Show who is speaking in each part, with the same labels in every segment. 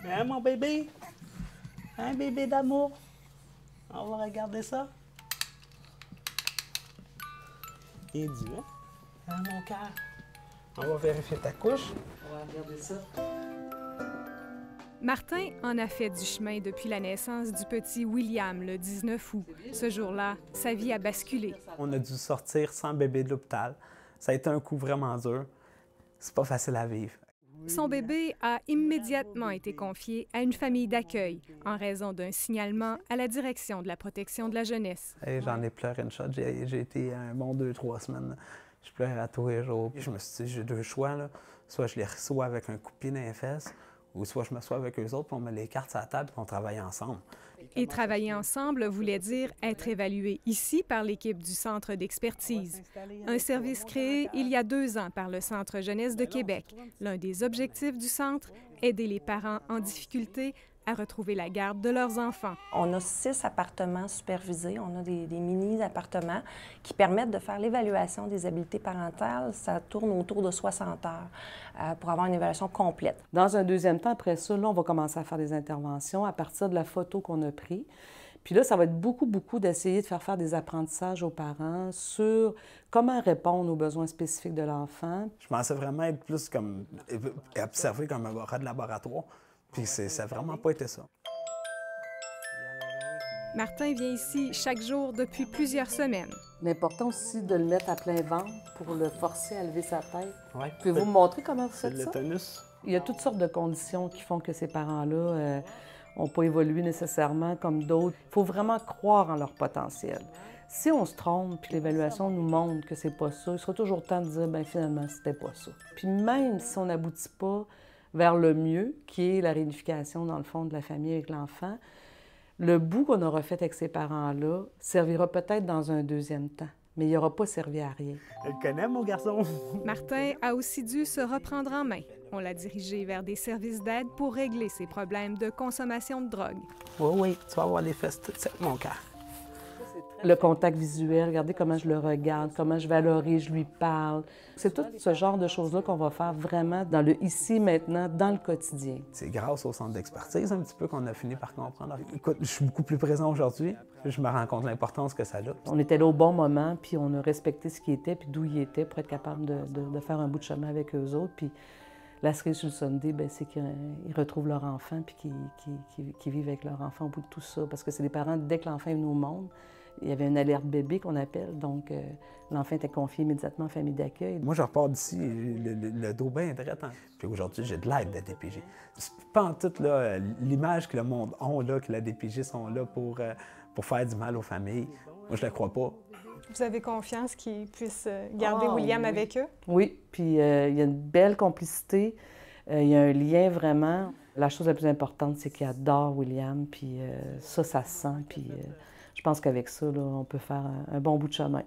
Speaker 1: Hein, mon bébé? Hein, bébé d'amour? On va regarder ça. Il est dur, hein? Hein, mon cœur? On va vérifier ta couche. On va regarder ça.
Speaker 2: Martin en a fait du chemin depuis la naissance du petit William le 19 août. Ce jour-là, sa vie a basculé.
Speaker 1: On a dû sortir sans bébé de l'hôpital. Ça a été un coup vraiment dur. C'est pas facile à vivre.
Speaker 2: Son bébé a immédiatement été confié à une famille d'accueil en raison d'un signalement à la direction de la protection de la jeunesse.
Speaker 1: Hey, j'en ai pleuré une shot. J'ai été un bon 2-3 semaines. Je pleurais à tous les jours. Je me suis dit, j'ai deux choix, là. Soit je les reçois avec un coup de pied dans les fesses, ou soit je me sois avec eux autres, puis on met les cartes sur la table, puis on travaille ensemble.
Speaker 2: Et travailler ensemble voulait dire être évalué ici par l'équipe du Centre d'expertise. Un service créé il y a 2 ans par le Centre Jeunesse de Québec. L'un des objectifs du centre, aider les parents en difficulté à retrouver la garde de leurs enfants.
Speaker 3: On a 6 appartements supervisés. On a des mini-appartements qui permettent de faire l'évaluation des habiletés parentales. Ça tourne autour de 60 heures pour avoir une évaluation complète.
Speaker 4: Dans un deuxième temps, après ça, là, on va commencer à faire des interventions à partir de la photo qu'on a prise. Puis là, ça va être beaucoup d'essayer de faire des apprentissages aux parents sur comment répondre aux besoins spécifiques de l'enfant.
Speaker 1: Je pensais vraiment être plus comme observé comme un rat de laboratoire. Puis ça n'a vraiment pas été ça.
Speaker 2: Martin vient ici chaque jour depuis plusieurs semaines.
Speaker 4: L'important aussi de le mettre à plein ventre pour le forcer à lever sa tête.
Speaker 1: Ouais.
Speaker 4: Pouvez-vous me montrer comment vous
Speaker 1: C'est
Speaker 4: faites
Speaker 1: le
Speaker 4: ça?
Speaker 1: tonus.
Speaker 4: Il y a toutes sortes de conditions qui font que ces parents-là n'ont pas évolué nécessairement comme d'autres. Il faut vraiment croire en leur potentiel. Si on se trompe puis l'évaluation nous montre que c'est pas ça, il sera toujours temps de dire, bien finalement, c'était pas ça. Puis même si on n'aboutit pas vers le mieux, qui est la réunification, dans le fond, de la famille avec l'enfant, le bout qu'on aura fait avec ces parents-là servira peut-être dans un deuxième temps, mais il n'aura pas servi à rien.
Speaker 1: Elle connaît, mon garçon.
Speaker 2: Martin a aussi dû se reprendre en main. On l'a dirigé vers des services d'aide pour régler ses problèmes de consommation de drogue.
Speaker 1: Oui, tu vas avoir les fesses toutes sec, mon cœur.
Speaker 4: Le contact visuel, regardez comment je le regarde, comment je valorise, je lui parle. C'est tout ce genre de choses-là qu'on va faire vraiment dans le ici, maintenant, dans le quotidien.
Speaker 1: C'est grâce au centre d'expertise un petit peu qu'on a fini par comprendre. Écoute, je suis beaucoup plus présent aujourd'hui. Je me rends compte de l'importance que ça a.
Speaker 4: On était là au bon moment, puis on a respecté ce qui était, puis d'où il était, pour être capable de faire un bout de chemin avec eux autres. Puis la cerise sur le Sunday, bien, c'est qu'ils retrouvent leur enfant, puis qu'ils vivent avec leur enfant au bout de tout ça. Parce que c'est des parents, dès que l'enfant est venu au monde, il y avait une alerte bébé qu'on appelle, donc l'enfant était confié immédiatement en famille d'accueil.
Speaker 1: Moi, je repars d'ici, le dos bien droit. Puis aujourd'hui, j'ai de l'aide de la DPJ. C'est pas en tout l'image que le monde a, là, que la DPJ sont là pour faire du mal aux familles. Moi, je la crois pas.
Speaker 2: Vous avez confiance qu'ils puissent garder William
Speaker 4: oui.
Speaker 2: avec eux?
Speaker 4: Oui, puis il y a une belle complicité, il y a un lien vraiment. La chose la plus importante, c'est qu'il adore William, puis ça se sent, puis je pense qu'avec ça, là, on peut faire un bon bout de chemin.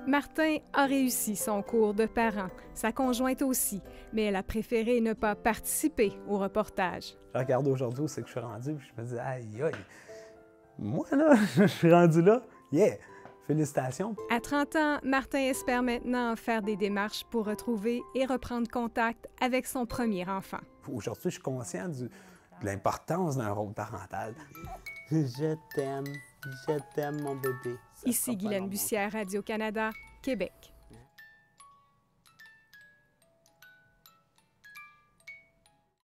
Speaker 2: Martin a réussi son cours de parents, sa conjointe aussi, mais elle a préféré ne pas participer au reportage.
Speaker 1: Je regarde aujourd'hui où c'est que je suis rendu, puis je me dis, aïe, aïe, moi, là, je suis rendu là, yeah! Félicitations.
Speaker 2: À 30 ans, Martin espère maintenant faire des démarches pour retrouver et reprendre contact avec son premier enfant.
Speaker 1: Aujourd'hui, je suis conscient de l'importance d'un rôle parental. Je t'aime, mon bébé.
Speaker 2: Ici Guylaine Bussière, Radio-Canada, Québec.